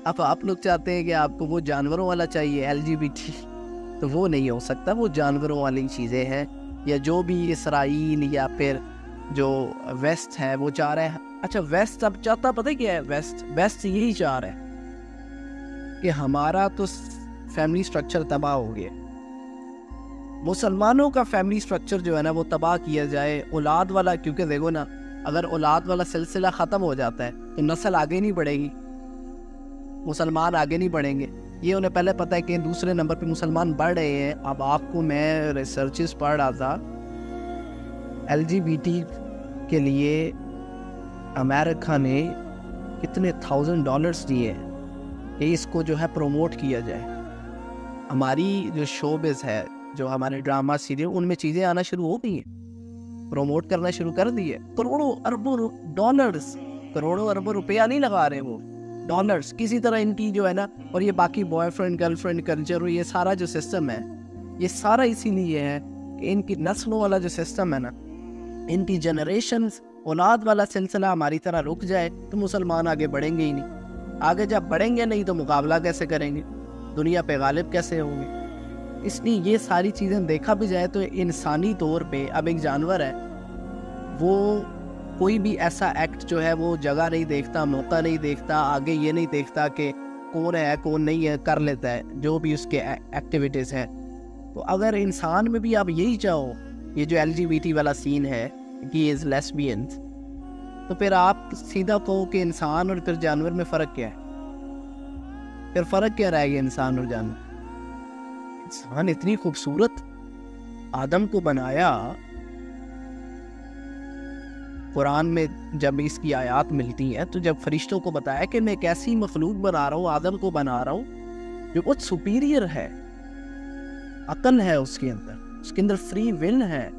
اب آپ لوگ چاہتے ہیں کہ آپ کو وہ جانوروں والا چاہیے LGBT، تو وہ نہیں ہو سکتا، وہ جانوروں والی چیزیں ہیں. یا جو بھی اسرائیل یا پھر جو ویسٹ ہے وہ چاہ رہے ہیں. اچھا ویسٹ اب چاہتا پتہ کیا ہے؟ ویسٹ یہی چاہ رہا ہے کہ ہمارا تو فیملی سٹرکچر تباہ ہو گیا، مسلمانوں کا فیملی سٹرکچر جو ہے نا وہ تباہ کیا جائے، اولاد والا. کیونکہ دیکھو نا، اگر اولاد والا سلسلہ ختم ہو جاتا ہے تو نسل آگے نہیں بڑھے گی، مسلمان آگے نہیں بڑھیں گے. یہ انہیں پہلے پتہ ہے کہ دوسرے نمبر پہ مسلمان بڑھ رہے ہیں. اب آپ کو میں ریسرچز پڑھ رہا تھا LGBT کے لیے امریکہ نے کتنے $1000 دیے ہیں کہ اس کو جو ہے پروموٹ کیا جائے. ہماری جو شوبز ہے، جو ہمارے ڈرامہ سیریل، ان میں چیزیں آنا شروع ہو گئی ہیں، پروموٹ کرنا شروع کر دیے. کروڑوں اربوں ڈالرز، کروڑوں اربوں روپیہ نہیں لگا رہے، وہ ڈالرز کسی طرح ان کی جو ہے نا. اور یہ باقی boy friend girl friend culture, یہ سارا جو سسٹم ہے، یہ سارا اسی لیے ہے کہ ان کی نسلوں والا جو سسٹم ہے نا، ان کی جنریشنز، اولاد والا سلسلہ ہماری طرح رک جائے تو مسلمان آگے بڑھیں گے ہی نہیں. آگے جب بڑھیں گے نہیں تو مقابلہ کیسے کریں گے، دنیا پہ غالب کیسے ہوں گے. اس لیے یہ ساری چیزیں دیکھا بھی جائے تو انسانی طور پہ اب ایک جانور ہے، وہ کوئی بھی ایسا ایکٹ جو ہے وہ جگہ نہیں دیکھتا، موقع نہیں دیکھتا، آگے یہ نہیں دیکھتا کہ کون ہے کون نہیں ہے، کر لیتا ہے جو بھی اس کے ایکٹیویٹیز ہیں. تو اگر انسان میں بھی آپ یہی چاہو، یہ جو LGBT والا سین ہے کہ از لیسبینز، تو پھر آپ سیدھا کہو کہ انسان اور پھر جانور میں فرق کیا ہے؟ پھر فرق کیا رہے گا انسان اور جانور؟ انسان اتنی خوبصورت آدم کو بنایا، قرآن میں جب اس کی آیات ملتی ہیں تو جب فرشتوں کو بتایا کہ میں ایک ایسی مخلوق بنا رہا ہوں، آدم کو بنا رہا ہوں جو بہت سپیریئر ہے، عقل ہے اس کے اندر فری ول ہے.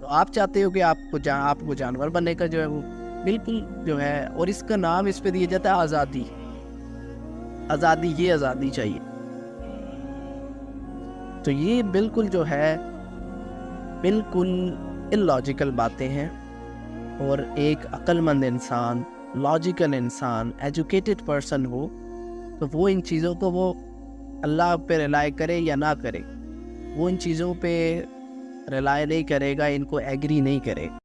تو آپ چاہتے ہو کہ آپ کو جانور بننے کا جو ہے وہ بالکل جو ہے، اور اس کا نام اس پہ دیا جاتا ہے آزادی. آزادی، یہ آزادی چاہیے. تو یہ بالکل جو ہے بالکل اللاجیکل باتیں ہیں. اور ایک عقل مند انسان، لاجیکل انسان، ایجوکیٹڈ پرسن ہو تو وہ ان چیزوں کو وہ اللہ پہ ریلائی کرے یا نہ کرے، وہ ان چیزوں پہ ریلائی نہیں کرے گا، ان کو ایگری نہیں کرے.